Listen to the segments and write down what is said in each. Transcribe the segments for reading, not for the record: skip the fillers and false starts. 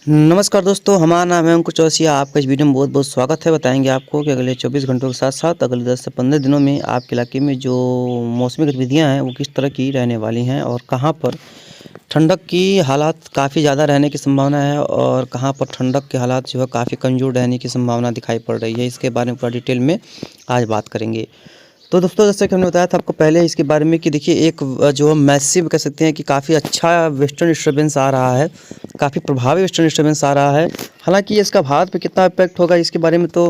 नमस्कार दोस्तों, हमारा नाम है अंकुर चौरसिया। आपका इस वीडियो में बहुत-बहुत स्वागत है। बताएँगे आपको कि अगले 24 घंटों के साथ-साथ अगले 10 से 15 दिनों में आपके इलाके में जो मौसमी गतिविधियाँ हैं, वो किस तरह की रहने वाली हैं और कहाँ पर ठंडक की हालात काफ़ी ज़्यादा रहने की संभावना है और कहाँ पर ठंडक के हालात जो है काफ़ी कमज़ोर रहने की संभावना दिखाई पड़ रही है। इसके बारे में पूरा डिटेल में आज बात करेंगे। तो दोस्तों, जैसे कि हमने बताया था आपको पहले इसके बारे में कि देखिए एक जो हम मैसिव कह सकते हैं कि काफ़ी अच्छा वेस्टर्न डिस्टर्बेंस आ रहा है, काफ़ी प्रभावी वेस्टर्न डिस्टर्बेंस आ रहा है। हालाँकि इसका भारत पे कितना इम्पैक्ट होगा इसके बारे में तो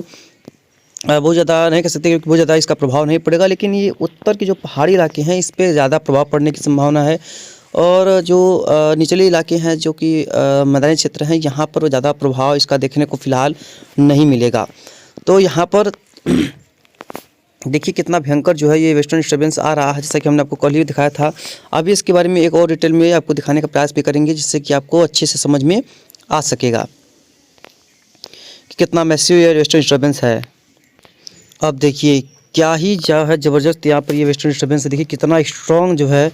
बहुत ज़्यादा नहीं कह सकते क्योंकि बहुत ज़्यादा इसका प्रभाव नहीं पड़ेगा, लेकिन ये उत्तर के जो पहाड़ी इलाके हैं इस पे ज़्यादा प्रभाव पड़ने की संभावना है। और जो निचले इलाके हैं जो कि मैदानी क्षेत्र हैं, यहाँ पर ज़्यादा प्रभाव इसका देखने को फ़िलहाल नहीं मिलेगा। तो यहाँ पर देखिए कितना भयंकर जो है ये वेस्टर्न डिस्टर्बेंस आ रहा है, जैसा कि हमने आपको कल ही दिखाया था। अभी इसके बारे में एक और डिटेल में आपको दिखाने का प्रयास भी करेंगे, जिससे कि आपको अच्छे से समझ में आ सकेगा कि कितना मैसिव ये वेस्टर्न डिस्टर्बेंस है। अब देखिए क्या ही जो है ज़बरदस्त यहाँ पर ये वेस्टर्न डिस्टर्बेंस देखिए कितना स्ट्रॉन्ग जो है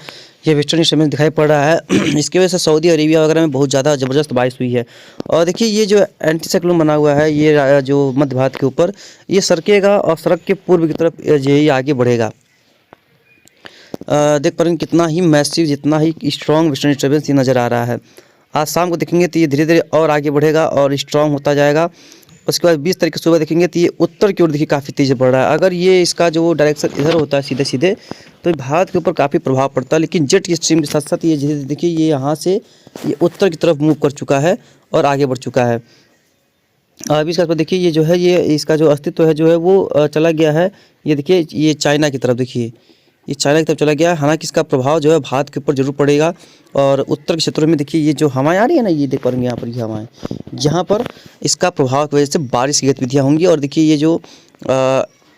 ये वेस्टर्न डिस्टर्बेंस दिखाई पड़ रहा है। इसकी वजह से सऊदी अरेबिया वगैरह में बहुत ज़्यादा ज़बरदस्त बारिश हुई है। और देखिए ये जो एंटी साइक्लोन बना हुआ है ये जो मध्य भारत के ऊपर ये सरकेगा और सड़क के पूर्व की तरफ ये आगे बढ़ेगा। देख पा रहे हैं कितना ही मैसिव जितना ही स्ट्रॉन्ग वेस्टर्न डिस्टर्बेंस ये नज़र आ रहा है। आज शाम को देखेंगे तो ये धीरे धीरे और आगे बढ़ेगा और स्ट्रॉन्ग होता जाएगा। उसके बाद 20 तारीख की सुबह देखेंगे तो ये उत्तर की ओर देखिए काफ़ी तेज़ बढ़ रहा है। अगर ये इसका जो डायरेक्शन इधर होता है सीधे सीधे तो भारत के ऊपर काफ़ी प्रभाव पड़ता है, लेकिन जेट स्ट्रीम के साथ साथ ये धीरे देखिए ये यहाँ से ये उत्तर की तरफ मूव कर चुका है और आगे बढ़ चुका है। अभी इसके बाद देखिए ये जो है ये इसका जो अस्तित्व है जो है वो चला गया है। ये देखिए ये चाइना की तरफ देखिए ये चाइना की तरफ चला गया है। हालांकि इसका प्रभाव जो है भारत के ऊपर जरूर पड़ेगा और उत्तर के क्षेत्रों में देखिए ये जो हवाएं आ रही है ना, ये देख पाएंगे यहाँ पर ये हवाएं, यहाँ पर इसका प्रभाव की वजह से बारिश की गतिविधियाँ होंगी। और देखिए ये जो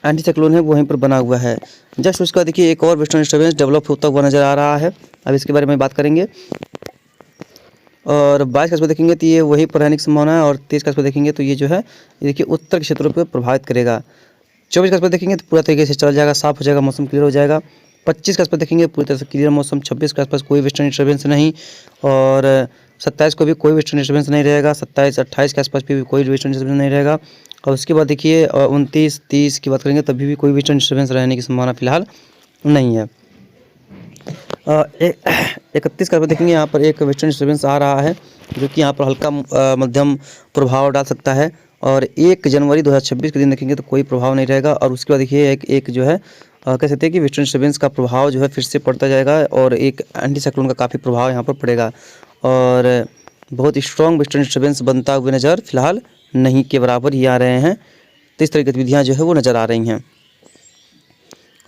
एंटी साइक्लोन है वो वहीं पर बना हुआ है। जस्ट उसका देखिए एक और वेस्टर्न डिस्टर्बेंस डेवलप होता हुआ नज़र आ रहा है। अब इसके बारे में बात करेंगे। और 22 का इसको देखेंगे तो ये वहीं पर रहने की संभावना है। और 23 का इसको देखेंगे तो ये जो है ये देखिए उत्तर के क्षेत्रों पर प्रभावित करेगा। 24 का इस पर देखेंगे तो पूरा तरीके से चल जाएगा, साफ हो जाएगा, मौसम क्लियर हो जाएगा। 25 का इस पर देखेंगे पूरी तरह से क्लियर मौसम। 26 के आसपास कोई वेस्टर्न डिस्टर्बेंस नहीं। और 27 को भी कोई वेस्टर्न डिस्टर्बेंस नहीं रहेगा। 27 28 के आसपास भी कोई वेस्टर्न डिस्टर्बेंस नहीं रहेगा। और उसके बाद देखिए 29 30 की बात करेंगे तभी भी कोई वेस्टर्न डिस्टर्बेंस रहने की संभावना फिलहाल नहीं है। 31 का देखेंगे यहाँ पर एक वेस्टर्न डिस्टर्बेंस आ रहा है जो कि यहाँ पर हल्का मध्यम प्रभाव डाल सकता है। और 1 जनवरी 2026 के दिन देखेंगे तो कोई प्रभाव नहीं रहेगा। और उसके बाद देखिए एक जो है कह सकते हैं कि वेस्टर्न डिस्टर्बेंस का प्रभाव जो है फिर से पड़ता जाएगा और एक एंटी साइक्लोन का काफ़ी प्रभाव यहाँ पर पड़ेगा। और बहुत स्ट्रॉन्ग वेस्टर्न डिस्टर्बेंस बनता हुए नज़र फिलहाल नहीं के बराबर ही आ रहे हैं। तो इस तरह की गतिविधियाँ जो है वो नज़र आ रही हैं।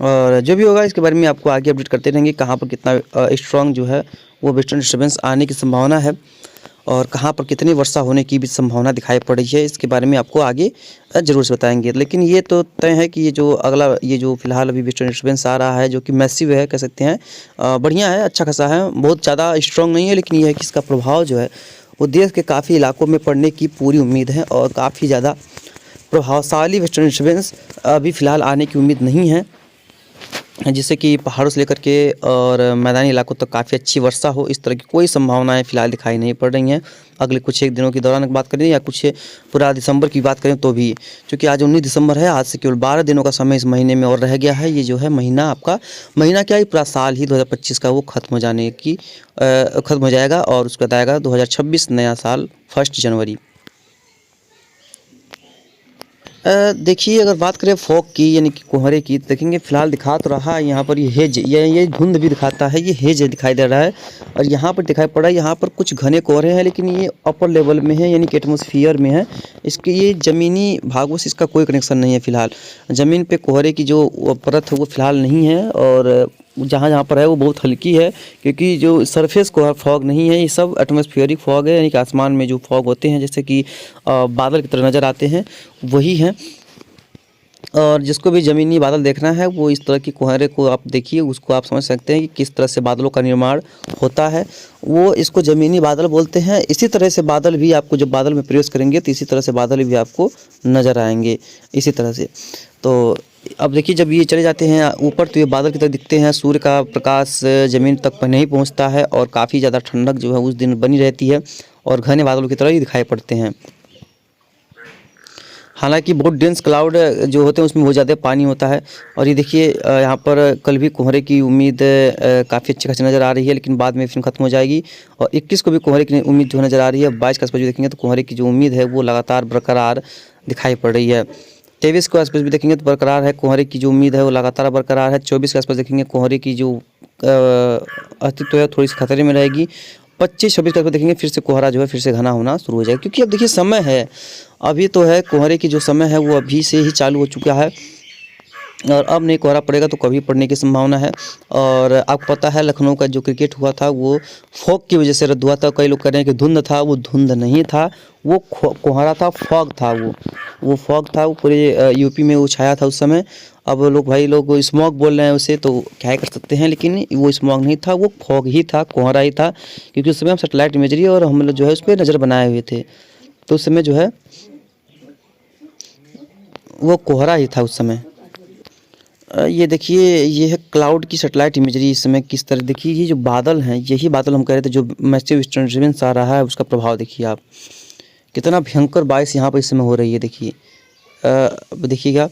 और जो भी होगा इसके बारे में आपको आगे अपडेट करते रहेंगे, कहाँ पर कितना स्ट्रॉन्ग जो है वो वेस्टर्न डिस्टर्बेंस आने की संभावना है और कहाँ पर कितनी वर्षा होने की भी संभावना दिखाई पड़ रही है। इसके बारे में आपको आगे ज़रूर से बताएंगे। लेकिन ये तो तय है कि ये जो अगला ये जो फिलहाल अभी वेस्टर्न डिस्टर्बेंस आ रहा है जो कि मैसिव है कह सकते हैं, बढ़िया है, अच्छा खासा है, बहुत ज़्यादा स्ट्रॉन्ग नहीं है, लेकिन ये है कि इसका प्रभाव जो है वो देश के काफ़ी इलाकों में पड़ने की पूरी उम्मीद है। और काफ़ी ज़्यादा प्रभावशाली वेस्टर्न डिस्टर्बेंस अभी फ़िलहाल आने की उम्मीद नहीं है, जिससे कि पहाड़ों से लेकर के और मैदानी इलाकों तक काफ़ी अच्छी वर्षा हो। इस तरह की कोई संभावनाएं फिलहाल दिखाई नहीं पड़ रही हैं। अगले कुछ एक दिनों के दौरान बात करें या कुछ पूरा दिसंबर की बात करें तो भी, क्योंकि आज 19 दिसंबर है, आज से केवल 12 दिनों का समय इस महीने में और रह गया है। ये जो है महीना आपका महीना क्या है पूरा साल ही 2025 का वो ख़त्म हो जाएगा और उसके बाद आएगा 2026 नया साल 1 जनवरी। देखिए अगर बात करें फॉग की यानी कि कोहरे की, देखेंगे फिलहाल दिखा तो रहा है यहाँ पर ये हेज, ये धुंध भी दिखाता है, ये हेज दिखाई दे रहा है। और यहाँ पर दिखाई पड़ रहा है यहाँ पर कुछ घने कोहरे हैं, लेकिन ये अपर लेवल में है यानी कि एटमॉस्फेयर में है। इसके ये ज़मीनी भागों से इसका कोई कनेक्शन नहीं है। फिलहाल ज़मीन पे कोहरे की जो परत है वो फिलहाल नहीं है और जहाँ जहाँ पर है वो बहुत हल्की है, क्योंकि जो सरफेस को फॉग नहीं है, ये सब एटमॉस्फेरिक फॉग है, यानी कि आसमान में जो फॉग होते हैं जैसे कि बादल की तरह नज़र आते हैं वही हैं। और जिसको भी ज़मीनी बादल देखना है वो इस तरह की कोहरे को आप देखिए, उसको आप समझ सकते हैं कि किस तरह से बादलों का निर्माण होता है। वो इसको ज़मीनी बादल बोलते हैं। इसी तरह से बादल भी आपको जब बादल में प्रवेश करेंगे तो इसी तरह से बादल भी आपको नज़र आएंगे इसी तरह से। तो अब देखिए जब ये चले जाते हैं ऊपर तो ये बादल की तरह दिखते हैं, सूर्य का प्रकाश ज़मीन तक नहीं पहुंचता है और काफ़ी ज़्यादा ठंडक जो है उस दिन बनी रहती है। और घने बादलों की तरह ही दिखाई पड़ते हैं। हालांकि बहुत डेंस क्लाउड जो होते हैं उसमें बहुत ज़्यादा पानी होता है। और ये देखिए यहाँ पर कल भी कोहरे की उम्मीद काफ़ी अच्छी खासी नज़र आ रही है, लेकिन बाद में फिर ख़त्म हो जाएगी। और 21 को भी कोहरे की उम्मीद जो नज़र आ रही है। 22 के आसपास जो देखेंगे तो कोहरे की जो उम्मीद है वो लगातार बरकरार दिखाई पड़ रही है। 23 के आसपास भी देखेंगे तो बरकरार है, कोहरे की जो उम्मीद है वो लगातार बरकरार है। 24 के आसपास देखेंगे कोहरे की जो अस्तित्व है थोड़ी सी खतरे में रहेगी। 25-26 तक देखेंगे फिर से कोहरा जो है फिर से घना होना शुरू हो जाएगा, क्योंकि अब देखिए समय है, अभी तो है कोहरे की जो समय है वो अभी से ही चालू हो चुका है। और अब नहीं कोहरा पड़ेगा तो कभी पड़ने की संभावना है। और आपको पता है लखनऊ का जो क्रिकेट हुआ था वो फॉग की वजह से रद्द हुआ था। कई लोग कह रहे हैं कि धुंध था, वो धुंध नहीं था, वो कोहरा था, फॉग था। वो फॉग था, वो पूरे यूपी में वो छाया था उस समय। अब लोग स्मॉग बोल रहे हैं उसे, तो क्या कर सकते हैं, लेकिन वो स्मॉग नहीं था, वो फॉग ही था, कोहरा ही था। क्योंकि उस समय हम सैटेलाइट इमेजरी और हम लोग जो है उस पर नज़र बनाए हुए थे, तो उस समय जो है वो कोहरा ही था उस समय। ये देखिए ये है क्लाउड की सैटेलाइट इमेजरी इस समय किस तरह। देखिए ये जो बादल हैं यही बादल हम कह रहे थे जो मैसिव ईस्टर्न डिस्टर्बेंस आ रहा है उसका प्रभाव देखिए आप, कितना भयंकर बारिश यहाँ पर इस समय हो रही है। देखिए देखिएगा,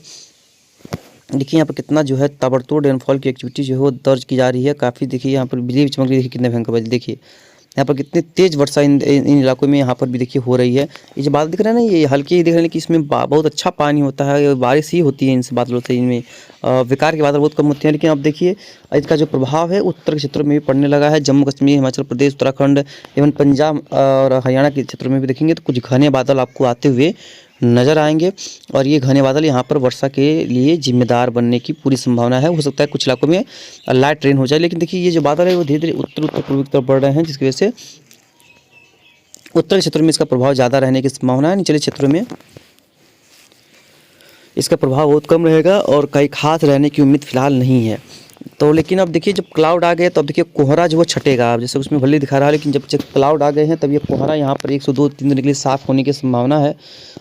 देखिए यहाँ पर कितना जो है ताबड़तोड़ रेनफॉल की एक्टिविटी जो है वो दर्ज की जा रही है काफ़ी। देखिए यहाँ पर बिजली चमक रही है, देखिए कितने भयंकर बादल, देखिए यहाँ पर कितनी तेज़ वर्षा इन इलाकों में यहाँ पर भी देखिए हो रही है। ये जो बादल दिख रहे हैं ना ये हल्के ही दिख रहे हैं, लेकिन इसमें बहुत अच्छा पानी होता है, बारिश ही होती है इनसे बादलों से। इनमें विकार के बादल बहुत कम होते हैं, लेकिन अब देखिए इसका जो प्रभाव है उत्तर के क्षेत्रों में भी पड़ने लगा है। जम्मू कश्मीर, हिमाचल प्रदेश, उत्तराखंड, एवं पंजाब और हरियाणा के क्षेत्रों में भी देखेंगे तो कुछ घने बादल आपको आते हुए नज़र आएंगे। और ये घने बादल यहाँ पर वर्षा के लिए जिम्मेदार बनने की पूरी संभावना है। हो सकता है कुछ इलाकों में लाइट रेन हो जाए, लेकिन देखिए ये जो बादल है वो धीरे धीरे उत्तर पूर्वी की तरफ बढ़ रहे हैं, जिसकी वजह से उत्तरी क्षेत्रों में इसका प्रभाव ज़्यादा रहने की संभावना है। निचले क्षेत्रों में इसका प्रभाव बहुत कम रहेगा और कहीं खास रहने की उम्मीद फिलहाल नहीं है। तो लेकिन अब देखिए जब क्लाउड आ गए तो अब देखिए कोहरा जो वो छटेगा। अब जैसे उसमें भले दिखा रहा है, लेकिन जब क्लाउड आ गए हैं तब ये कोहरा यहाँ पर 102-3 दिन के लिए साफ़ होने की संभावना है।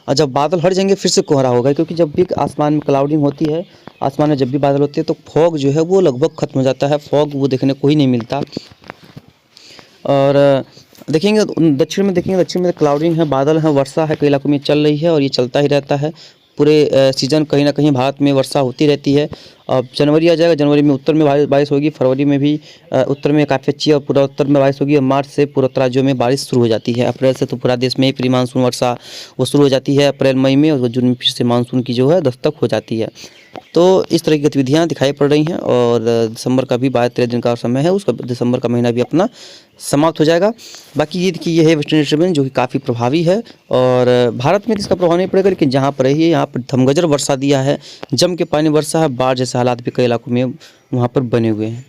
और जब बादल हट जाएंगे फिर से कोहरा होगा, क्योंकि जब भी आसमान में क्लाउडिंग होती है, आसमान में जब भी बादल होते हैं तो फॉग जो है वो लगभग ख़त्म हो जाता है, फॉग वो देखने को ही नहीं मिलता। और देखेंगे दक्षिण में क्लाउडिंग है, बादल है, वर्षा है, कई इलाकों में चल रही है और ये चलता ही रहता है। पूरे सीज़न कहीं ना कहीं भारत में वर्षा होती रहती है। अब जनवरी आ जाएगा, जनवरी में उत्तर में बारिश होगी, फरवरी में भी उत्तर में काफ़ी अच्छी और पूरा उत्तर में बारिश होगी। और मार्च से पूर्वोत्तर राज्यों में बारिश शुरू हो जाती है। अप्रैल से तो पूरा देश में ही प्री मानसून वर्षा वो शुरू हो जाती है अप्रैल मई में, और जून में फिर से मानसून की जो है दस्तक हो जाती है। तो इस तरह की गतिविधियाँ दिखाई पड़ रही हैं। और दिसंबर का भी 12-13 दिन का समय है, उसका दिसंबर का महीना भी अपना समाप्त हो जाएगा। बाकी ये देखिए ये है वेस्टर्न डिस्टर्बेंस जो कि काफ़ी प्रभावी है। और भारत में इसका प्रभाव नहीं पड़ेगा, लेकिन जहाँ पर है यहाँ पर धमगजर वर्षा दिया है, जम के पानी वर्षा है, बाढ़ जैसे हालात भी कई इलाकों में वहाँ पर बने हुए हैं।